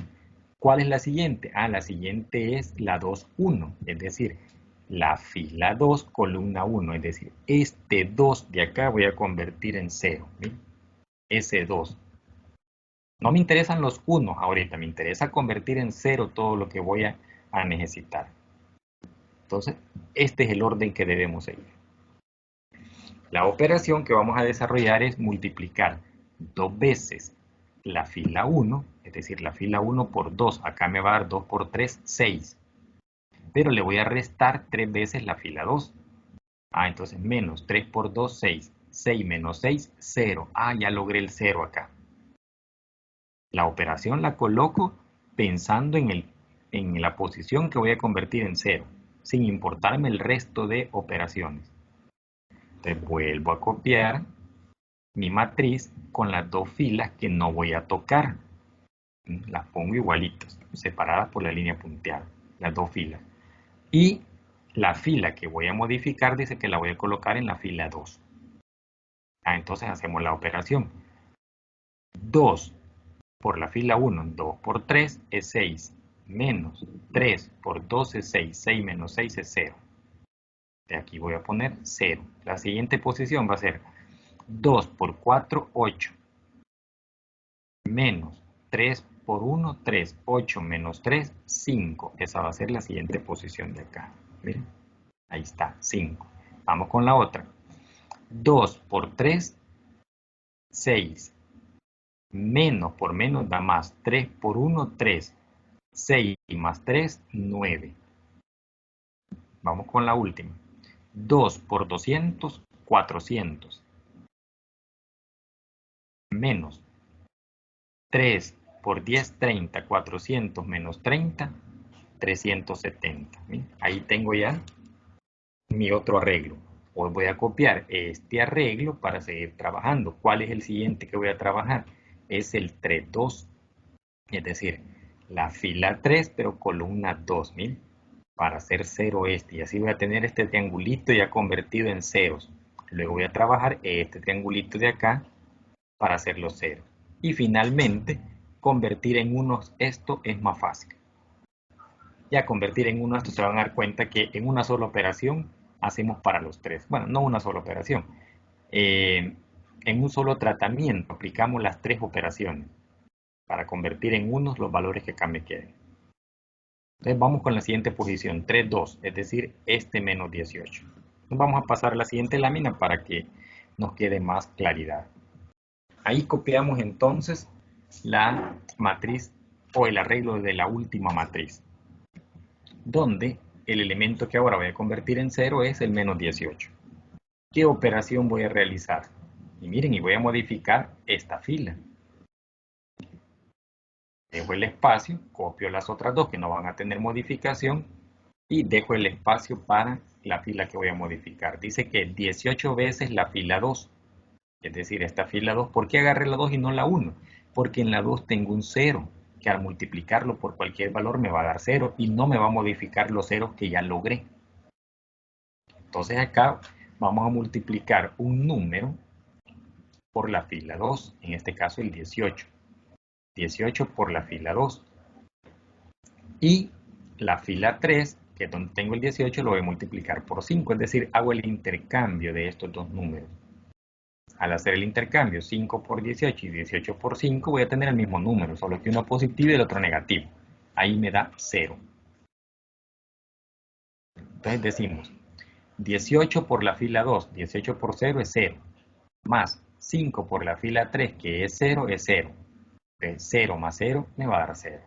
¿Cuál es la siguiente? La siguiente es la 2,1, es decir, la fila 2, columna 1, es decir, este 2 de acá voy a convertir en 0, ¿sí? Ese 2. No me interesan los 1 ahorita, me interesa convertir en 0 todo lo que voy a necesitar. Entonces, este es el orden que debemos seguir. La operación que vamos a desarrollar es multiplicar 2 veces la fila 1, es decir, la fila 1 por 2, acá me va a dar 2 por 3, 6. Pero le voy a restar 3 veces la fila 2. Entonces menos 3 por 2, 6. 6 menos 6, 0. Ya logré el 0 acá. La operación la coloco pensando en la posición que voy a convertir en 0, sin importarme el resto de operaciones. Entonces vuelvo a copiar mi matriz con las dos filas que no voy a tocar. Las pongo igualitas, separadas por la línea punteada, las dos filas. Y la fila que voy a modificar dice que la voy a colocar en la fila 2. Entonces hacemos la operación. 2 por la fila 1, 2 por 3 es 6, menos 3 por 2 es 6, 6 menos 6 es 0. De aquí voy a poner 0. La siguiente posición va a ser 2 por 4, 8, menos 3 por 1, 3, 8 menos 3, 5. Esa va a ser la siguiente posición de acá. Miren, ahí está, 5. Vamos con la otra. 2 por 3, 6. Menos por menos da más. 3 por 1, 3. 6 más 3, 9. Vamos con la última. 2 por 200, 400. Menos 3 por 10, 30. 400 menos 30, 370. Ahí tengo ya mi otro arreglo. Hoy voy a copiar este arreglo para seguir trabajando. ¿Cuál es el siguiente que voy a trabajar? Es el 3,2. Es decir, la fila 3, pero columna 2, ¿miren? Para hacer 0 este. Y así voy a tener este triangulito ya convertido en ceros. Luego voy a trabajar este triangulito de acá para hacer los ceros. Y finalmente, convertir en unos esto es más fácil. Ya convertir en uno esto se van a dar cuenta que en una sola operación hacemos para los tres. Bueno, no una sola operación. En un solo tratamiento aplicamos las tres operaciones para convertir en unos los valores que acá me queden. Entonces vamos con la siguiente posición, 3,2, es decir, este menos 18. Vamos a pasar a la siguiente lámina para que nos quede más claridad. Ahí copiamos entonces la matriz o el arreglo de la última matriz, donde el elemento que ahora voy a convertir en 0 es el menos 18. ¿Qué operación voy a realizar? Y miren, y voy a modificar esta fila. Dejo el espacio, copio las otras dos que no van a tener modificación y dejo el espacio para la fila que voy a modificar. Dice que 18 veces la fila 2, es decir, esta fila 2. ¿Por qué agarré la 2 y no la 1? Porque en la 2 tengo un 0, que al multiplicarlo por cualquier valor me va a dar 0 y no me va a modificar los ceros que ya logré. Entonces acá vamos a multiplicar un número por la fila 2, en este caso el 18. 18 por la fila 2. Y la fila 3, que es donde tengo el 18, lo voy a multiplicar por 5. Es decir, hago el intercambio de estos dos números. Al hacer el intercambio, 5 por 18 y 18 por 5, voy a tener el mismo número, solo que uno positivo y el otro negativo. Ahí me da 0. Entonces decimos, 18 por la fila 2, 18 por 0 es 0. Más 5 por la fila 3, que es 0, es 0. Entonces, 0 más 0 me va a dar 0.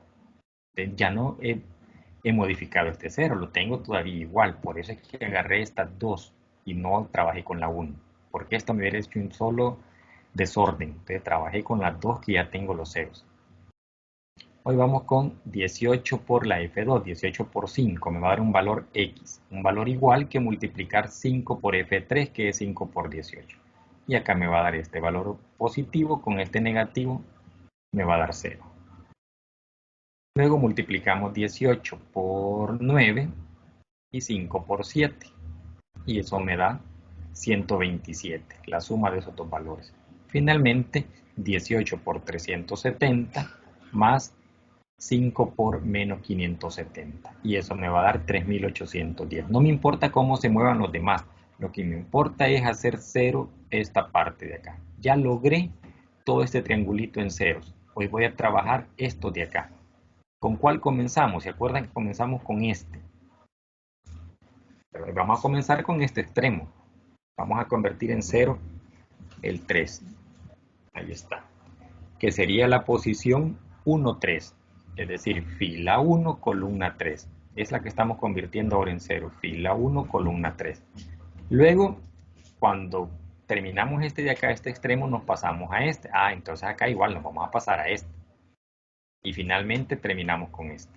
Entonces, ya no he modificado este 0, lo tengo todavía igual. Por eso es que agarré estas dos y no trabajé con la 1. Porque esta me hubiera hecho un solo desorden. Entonces, trabajé con las dos que ya tengo los ceros. Hoy vamos con 18 por la F2, 18 por 5, me va a dar un valor X, un valor igual que multiplicar 5 por F3, que es 5 por 18. Y acá me va a dar este valor positivo con este negativo, me va a dar 0. Luego multiplicamos 18 por 9 y 5 por 7. Y eso me da 127, la suma de esos dos valores. Finalmente, 18 por 370 más 5 por menos 570 y eso me va a dar 3810. No me importa cómo se muevan los demás, lo que me importa es hacer 0 esta parte de acá. Ya logré todo este triangulito en ceros. Hoy voy a trabajar esto de acá. ¿Con cuál comenzamos? ¿Se acuerdan que comenzamos con este? Pero vamos a comenzar con este extremo. Vamos a convertir en 0 el 3. Ahí está. Que sería la posición 1, 3. Es decir, fila 1, columna 3. Es la que estamos convirtiendo ahora en 0. Fila 1, columna 3. Luego, cuando terminamos este de acá, este extremo, nos pasamos a este. Entonces acá igual nos vamos a pasar a este. Y finalmente terminamos con este.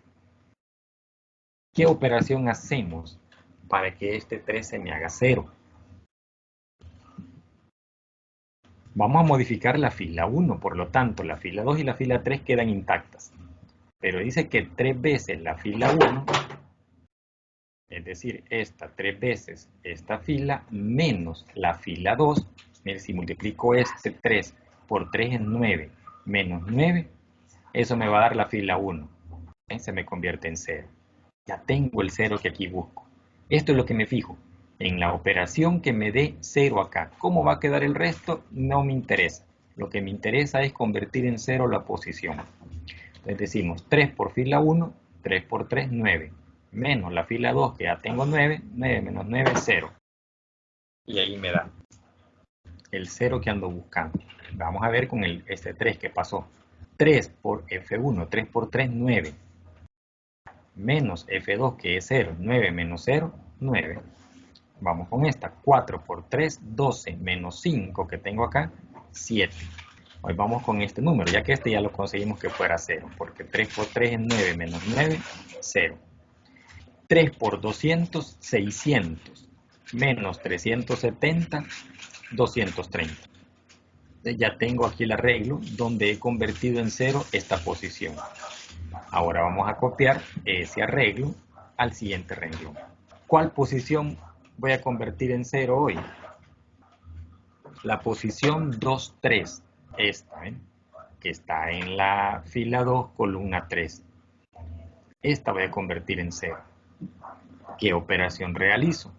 ¿Qué operación hacemos para que este 3 se me haga 0? Vamos a modificar la fila 1, por lo tanto, la fila 2 y la fila 3 quedan intactas. Pero dice que 3 veces la fila 1, es decir, esta 3 veces esta fila, menos la fila 2. Mire, si multiplico este 3 por 3 es 9, menos 9, eso me va a dar la fila 1. Se me convierte en 0. Ya tengo el 0 que aquí busco. Esto es lo que me fijo. En la operación que me dé 0 acá. ¿Cómo va a quedar el resto? No me interesa. Lo que me interesa es convertir en 0 la posición. Entonces decimos 3 por fila 1, 3 por 3, 9. Menos la fila 2, que ya tengo 9, 9 menos 9, 0. Y ahí me da el 0 que ando buscando. Vamos a ver con este 3 que pasó. 3 por F1, 3 por 3, 9. Menos F2, que es 0, 9 menos 0, 9. Vamos con esta, 4 por 3, 12, menos 5 que tengo acá, 7. Hoy vamos con este número, ya que este ya lo conseguimos que fuera 0, porque 3 por 3 es 9, menos 9, 0. 3 por 200, 600, menos 370, 230. Ya tengo aquí el arreglo donde he convertido en 0 esta posición. Ahora vamos a copiar ese arreglo al siguiente renglón. ¿Cuál posición voy a convertir en 0 hoy? La posición 2, 3. Esta, que está en la fila 2, columna 3. Esta voy a convertir en 0. ¿Qué operación realizo?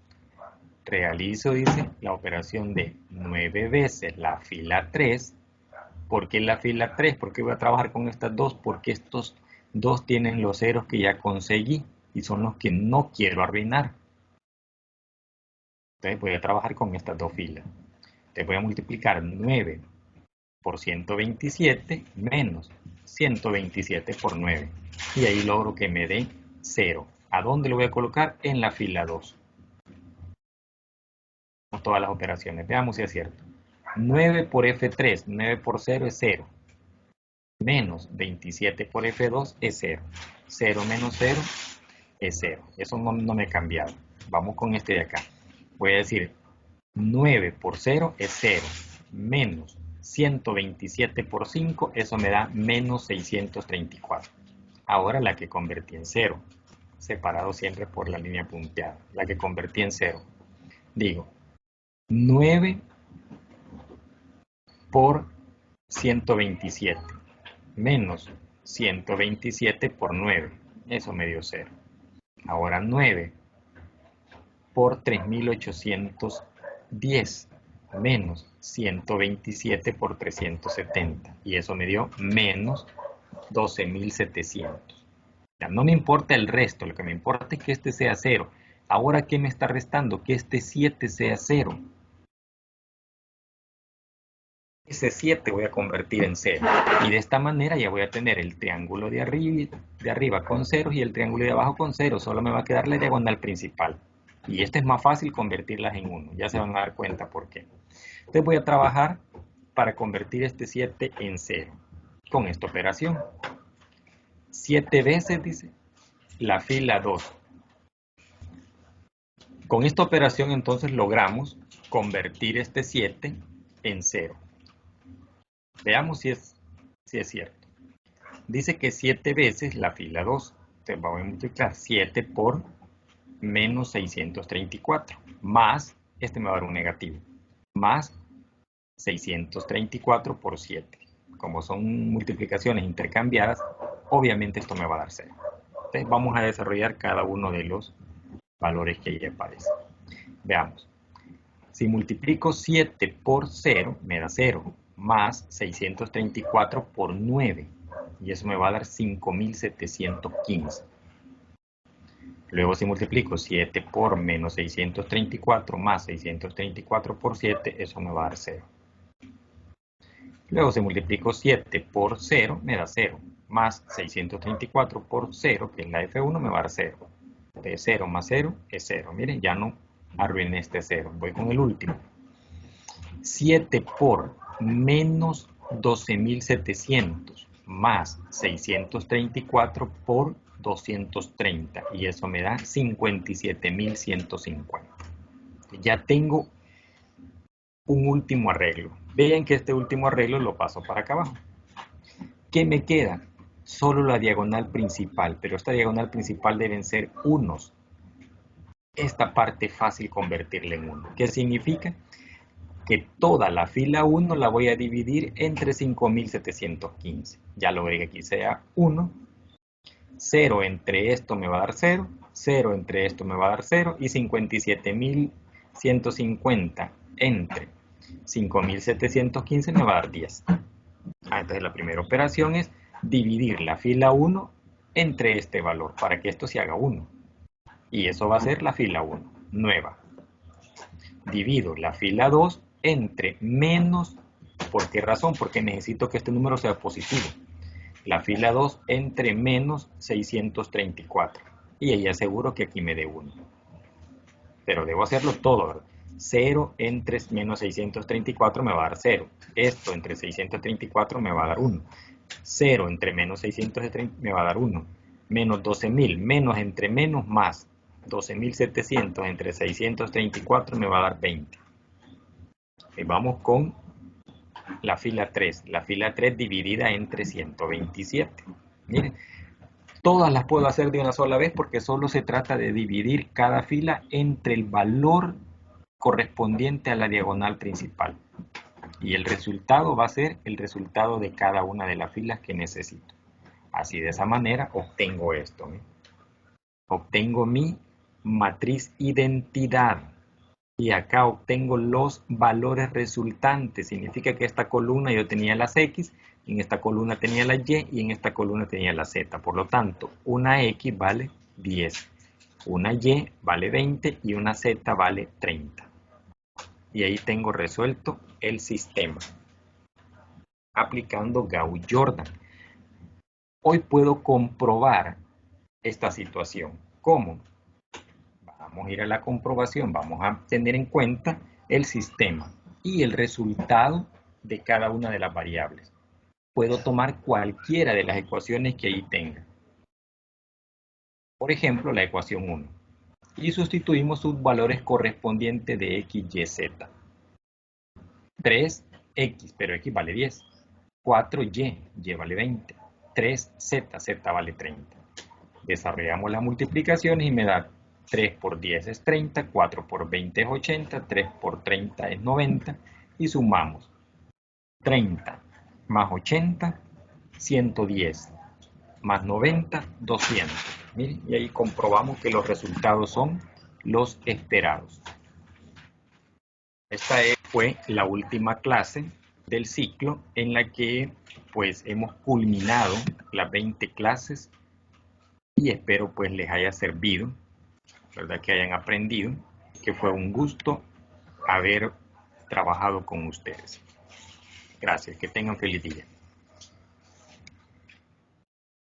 Realizo, dice, la operación de 9 veces la fila 3. ¿Por qué la fila 3? ¿Por qué voy a trabajar con estas dos? Porque estos dos tienen los ceros que ya conseguí y son los que no quiero arruinar. Entonces voy a trabajar con estas dos filas. Entonces voy a multiplicar 9 por 127 menos 127 por 9. Y ahí logro que me dé 0. ¿A dónde lo voy a colocar? En la fila 2. Todas las operaciones. Veamos si es cierto. 9 por F3, 9 por 0 es 0. Menos 27 por F2 es 0. 0 menos 0 es 0. Eso no me ha cambiado. Vamos con este de acá. Voy a decir 9 por 0 es 0. Menos 127 por 5, eso me da menos 634. Ahora la que convertí en 0. Separado siempre por la línea punteada. La que convertí en 0. Digo, 9 por 127 menos 127 por 9, eso me dio 0. Ahora 9 por 3810 menos 127 por 370 y eso me dio menos 12700. Ya no me importa el resto, lo que me importa es que este sea 0. Ahora, ¿qué me está restando? Que este 7 sea 0. ese 7 voy a convertir en 0. Y de esta manera ya voy a tener el triángulo de arriba con ceros y el triángulo de abajo con ceros. Solo me va a quedar la diagonal principal. Y este es más fácil convertirlas en 1. Ya se van a dar cuenta por qué. Entonces voy a trabajar para convertir este 7 en 0. Con esta operación. 7 veces, dice, la fila 2. Con esta operación entonces logramos convertir este 7 en 0. Veamos si es cierto. Dice que 7 veces la fila 2. Entonces vamos a multiplicar 7 por menos 634. Más, este me va a dar un negativo. Más 634 por 7. Como son multiplicaciones intercambiadas, obviamente esto me va a dar 0. Entonces vamos a desarrollar cada uno de los valores que ahí aparecen. Veamos. Si multiplico 7 por 0, me da 0, más 634 por 9, y eso me va a dar 5.715. Luego si multiplico 7 por menos 634 más 634 por 7, eso me va a dar 0. Luego si multiplico 7 por 0, me da 0, más 634 por 0, que es la F1, me va a dar 0. De 0 más 0 es 0. Miren, ya no arruiné este 0. Voy con el último. 7 por menos 12.700 más 634 por 230. Y eso me da 57.150. Ya tengo un último arreglo. Vean que este último arreglo lo paso para acá abajo. ¿Qué me queda? Solo la diagonal principal, pero esta diagonal principal deben ser unos. Esta parte es fácil convertirla en 1. ¿Qué significa? Que toda la fila 1 la voy a dividir entre 5.715. Ya logré que aquí sea 1. 0 entre esto me va a dar 0. 0 entre esto me va a dar 0. Y 57.150 entre 5.715 me va a dar 10. Entonces la primera operación es dividir la fila 1 entre este valor para que esto se haga 1. Y eso va a ser la fila 1, nueva. Divido la fila 2 entre menos, ¿por qué razón? Porque necesito que este número sea positivo. La fila 2 entre menos 634. Y ahí aseguro que aquí me dé 1. Pero debo hacerlo todo, ¿verdad? 0 entre menos 634 me va a dar 0. Esto entre 634 me va a dar 1. 0 entre menos 630 me va a dar 1. Menos 12.000, menos entre menos más. 12.700 entre 634 me va a dar 20. Y vamos con la fila 3. La fila 3 dividida entre 127. Miren, todas las puedo hacer de una sola vez porque solo se trata de dividir cada fila entre el valor correspondiente a la diagonal principal. Y el resultado va a ser el resultado de cada una de las filas que necesito. Así de esa manera obtengo esto. Obtengo mi matriz identidad. Y acá obtengo los valores resultantes. Significa que esta columna yo tenía las X, en esta columna tenía la Y y en esta columna tenía la Z. Por lo tanto, una X vale 10, una Y vale 20 y una Z vale 30. Y ahí tengo resuelto el sistema aplicando Gauss-Jordan. Hoy puedo comprobar esta situación. ¿Cómo? Vamos a ir a la comprobación, vamos a tener en cuenta el sistema y el resultado de cada una de las variables. Puedo tomar cualquiera de las ecuaciones que ahí tenga. Por ejemplo, la ecuación 1. Y sustituimos sus valores correspondientes de x, y, z. 3x, pero x vale 10. 4y, y vale 20. 3z, z vale 30. Desarrollamos las multiplicaciones y me da 3 por 10 es 30, 4 por 20 es 80, 3 por 30 es 90 y sumamos 30 más 80, 110 más 90, 200. Miren, y ahí comprobamos que los resultados son los esperados. Esta fue la última clase del ciclo en la que pues hemos culminado las 20 clases y espero pues les haya servido, ¿verdad? Que hayan aprendido, que fue un gusto haber trabajado con ustedes. Gracias, que tengan feliz día.